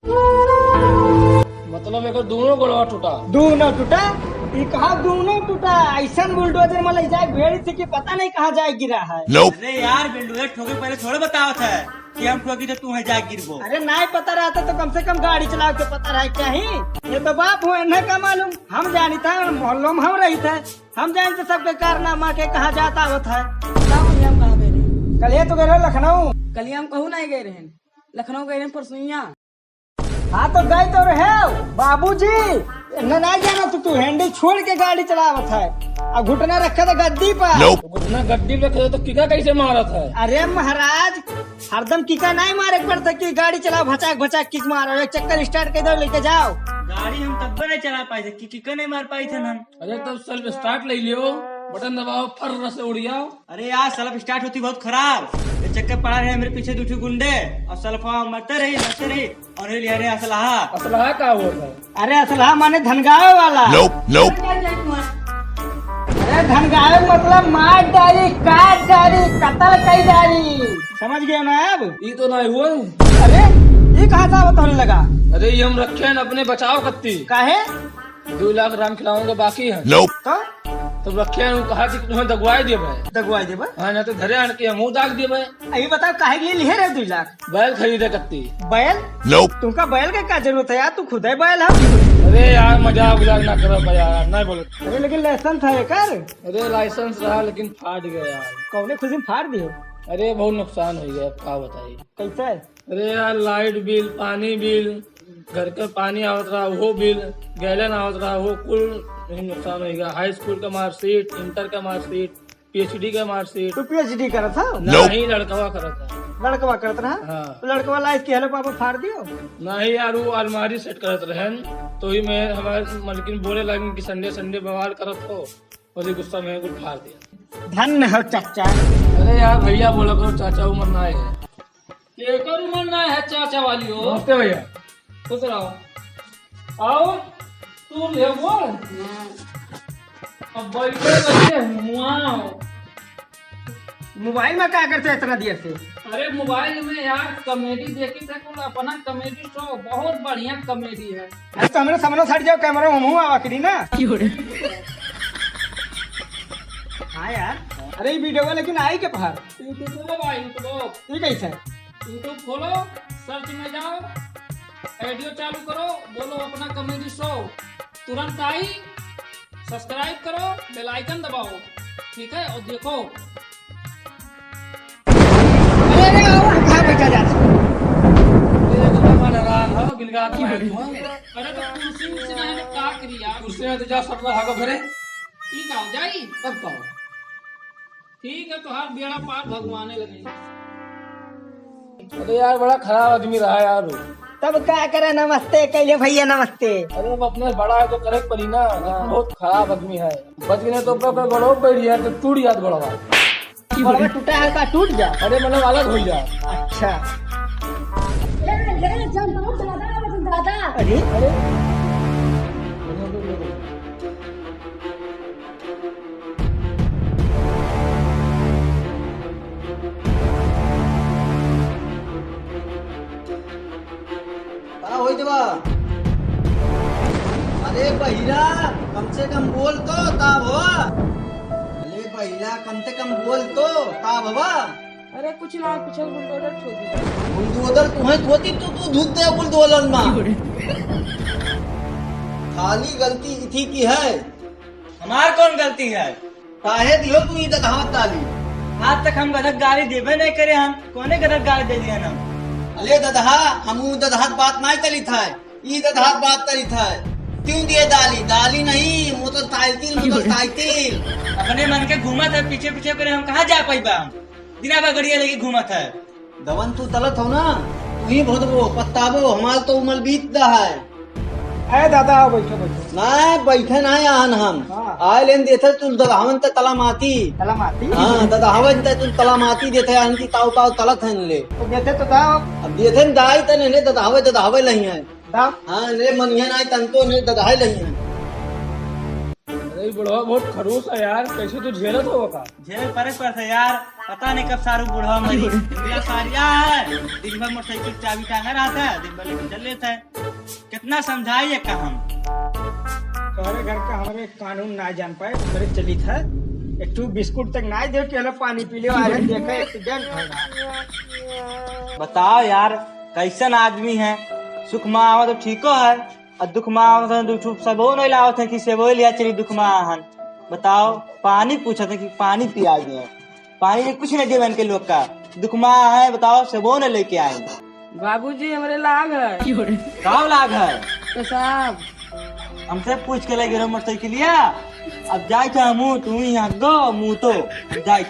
मतलब एक दोनों गोड़वा टूटा। दोनों टूटा? ये कहा दोनों टूटा? ऐसा बुलडोजर में ले जाए भेड़ से कि पता नहीं कहाँ जाए गिरा है। अरे यार बुलडोजर ठोके पहले थोड़ा बताओ था कि हम ठोकी तो तू है जा गिरबो। अरे नहीं पता रहता तो कम से कम गाड़ी चलाओ के पता रहे क्या ही। ये तो बाप हुए न का मालूम, हम जानी था मोहल्लों में हम रही थे, हम जानते सबके कारनामा के कहाँ जाता होता है। हम कहाँ गए रहे? कल ये तो गए रहे लखनऊ। कल हम कहूँ नहीं गए रहे, लखनऊ गए रहे परसों। हाँ तो गए तो रहे बाबूजी, न नहीं जाना तू हैंडल छोड़ के गाड़ी चलावत है और घुटना रखा था गद्दी पर। घुटना गड्डी पे रखे तो किका कैसे मारा था? अरे महाराज हरदम किका नहीं मारे पड़ता कि गाड़ी चलाओ भचाक भचाक किक मारो, एक चक्कर स्टार्ट कर दो लेके जाओ। गाड़ी हम तब नहीं चला पाए थे कि किका नहीं मार पाई थे हम। अरे तब सेल्फ स्टार्ट ले लियो, बटन दबाओ, फर से उड़ जाओ। अरे यार सल्फ स्टार्ट होती बहुत खराब, ये चक्कर पड़ा रहे मेरे पीछे दूसरे गुंडे और सल्फा मरते रही और ये लिया रहे असलहा। असलहा का हुआ था? अरे असलहा माने धनगावे वाला। अरे धनगावे मतलब मार डाली, काट डाली, कत्ल कई डाली, समझ गए ना अब? ये तो नहीं हुआ। अरे ये कहाँ से होने लगा? अरे ये हम रखे हैं अपने बचाव कत्ती। काहे? 2 लाख राम खिलाऊंगा बाकी है। तो रखे हैं, कहा कि तुम्हें दगवाई दिए भाई। दगवाई दे भाई? हाँ ना तो घरे आन के मुँह दाग दिए भाई। अभी बताओ काहे के लिए लिए रहे 2 लाख? बैल खरीदे कत्ती। बैल? तुमका बैल का क्या जरूरत है यार, तू खुद ही बैल है। अरे यार मजाक उजाक ना करो भाई यार, नहीं बोलो। अरे लेकिन लाइसेंस है कर। अरे लाइसेंस रहा लेकिन फाट गया यार। कौने खुशी में फाड़ दियो? अरे बहुत नुकसान हो गया, क्या बताइए। कैसे? अरे यार लाइट बिल, पानी बिल, घर का पानी आवत रहा वो बिल, गैलन आवत रहा वो, कुल नुकसान हो गया। हाई स्कूल का मार्कशीट, इंटर का मार्कशीट, पीएचडी का मार्कशीट। तू पीएचडी कर था? नहीं लड़कवा करा था। लड़कवा करत रहा? हाँ। तो लड़कवा लाइफ की हेलो पापा फाड़ दियो? नहीं यार वो अलमारी सेट करत रहे, तो ही मैं हमारे मलकिन बोले लगे कि संडे संडे बवाल करत हो, और गुस्सा में कुछ फाड़ दिया। धन हो चाचा। अरे यार भैया बोला करो, चाचा उम्र ना है। लेकर उम्र ना है चाचा वाली हो। नमस्ते भैया, खुश रहो। आओ तू ले बोल। अब बैठे बैठे मुआओ। मोबाइल में क्या करते इतना देर से? अरे मोबाइल में यार कॉमेडी देखी थे, कुल अपना कॉमेडी शो बहुत बढ़िया कॉमेडी है। अरे कैमरा सामने हट जाओ, कैमरा में मुंह आवा करी ना। हाँ यार, अरे ये वीडियो लेकिन आई के बाहर यूट्यूब भाई, यूट्यूब ये कैसे? यूट्यूब खोलो, सर्च में जाओ, ऑडियो चालू करो, बोलो अपना कॉमेडी शो, तुरंत आई, सब्सक्राइब करो, बेल आइकन दबाओ, ठीक है? और देखो। अरे कहाँ बैठा जाता? अरे तो कुर्सी उर्सी नहीं है, क्या करी यार? कुर्सी में तो जा सट रहा घरे। ठीक है जाई तब कहो। ठीक है तो हाथ बेड़ा पार भगवाने लगे। अरे यार बड़ा खराब आदमी रहा यार वो। तब क्या करे? नमस्ते कैले भैया, नमस्ते। अरे अब अपने बड़ा है तो करे पड़ी ना, बहुत खराब आदमी है। बच गए तो बड़ो बैठ गया तो टूट जात बड़वा। बड़वा टूटा है का टूट जा? अरे मतलब अलग हो जा। अच्छा। दादा अरे अरे हो देवा। अरे बहिरा कम से कम बोल तो ताब हो। अरे बहिरा कम से कम बोल तो ताब हवा। अरे कुछ ना कुछ बुलडोजर ठोक दिया। बुलडोजर तुम्हें धोती तो तू धुत दे बुलडोजर में। खाली गलती इथी की है। हमार कौन गलती है? काहे दियो तू ये दखावत ताली? आज तक हम गलत गाड़ी देवे नहीं करे, हम कोने गलत गाड़ी दे दिया हम। अरे ददहा हमू ददहात बात नहीं करी था, ये ददहात बात करी था। क्यों दिए दाली? दाली नहीं, मोटरसाइकिल। अपने मन के घूमत है पीछे पीछे करे, हम कहाँ जा पाई बा? दिना बा गड़िया लेके घूमत है। दवन तू तलत हो ना, तू ही बहुत वो पत्ताबो, हमार तो उमर बीत दा है। अरे दादा आओ बैठो बैठो। नहीं बैठे नहीं आन हम। हाँ। आए लेन देते तू ददहावन ते तला माती। तला माती? हाँ ददहावन ते तू तला माती देते आनती ताऊ ताऊ तलत है ले। तो देते तो दाओ। अब देते न दाई तने ने ददहावे नहीं है। दाओ। हाँ ने मनिया नहीं तनको ने ददहाई नहीं है। अरे अरे बुढ़वा बहुत खरूस है यार, कैसे तू झेलत हो का? झेल फर्क पड़ता है यार, पता नहीं कब सारू बूढ़ा मरी। मेरा सारिया है, दिन भर मोटरसाइकिल चाबी टांगा रहता है, दिन भर लेके चल लेता है। कितना समझाइए का हम। तुम्हारे घर का हमारे कानून ना जान पाए, मेरे चली था एक टू बिस्कुट तक ना दे के पानी पी ले, आगे देखा एक्सीडेंट होगा। बताओ यार कैसन आदमी है, सुख में आवा तो ठीको है और दुख में आवा तो दुख सबो नहीं लावत है कि सेबो लिया चली दुख में आहन। बताओ पानी पूछा था कि पानी पिया दिए, पानी ने कुछ नहीं दिया इनके लोग का, दुख में है बताओ सेबो नहीं लेके आए। बाबूजी हमारे लाग है का लाग है पेशाब। हमसे पूछ के लगे मोटरसाइकिल, अब जाए मुँह तू यहाँ गो मुँह तो जाए